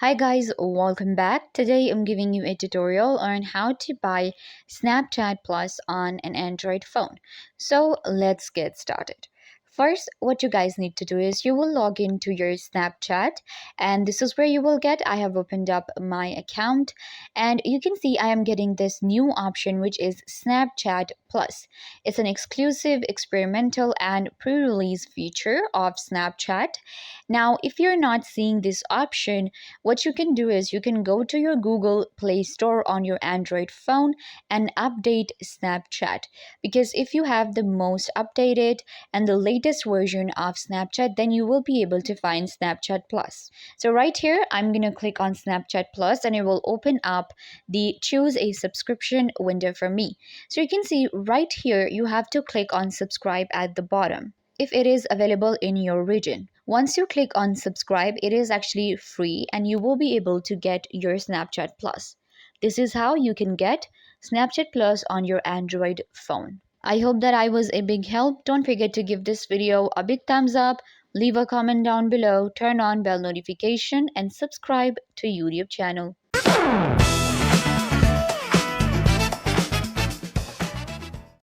Hi guys, welcome back. Today I'm giving you a tutorial on how to buy Snapchat Plus on an Android phone. So let's get started. First, what you guys need to do is you will log into your Snapchat, and this is where you will get. I have opened up my account and you can see I am getting this new option, which is Snapchat Plus. It's an exclusive, experimental and pre-release feature of Snapchat. Now, if you're not seeing this option, what you can do is you can go to your Google Play Store on your Android phone and update Snapchat. Because if you have the most updated and the latest version of Snapchat, then you will be able to find Snapchat Plus. So right here, I'm going to click on Snapchat Plus and it will open up the choose a subscription window for me. So you can see right here, you have to click on subscribe at the bottom if it is available in your region. Once you click on subscribe, it is actually free and you will be able to get your Snapchat Plus. This is how you can get Snapchat Plus on your Android phone. I hope that I was a big help. Don't forget to give this video a big thumbs up, leave a comment down below, turn on bell notification and subscribe to YouTube channel.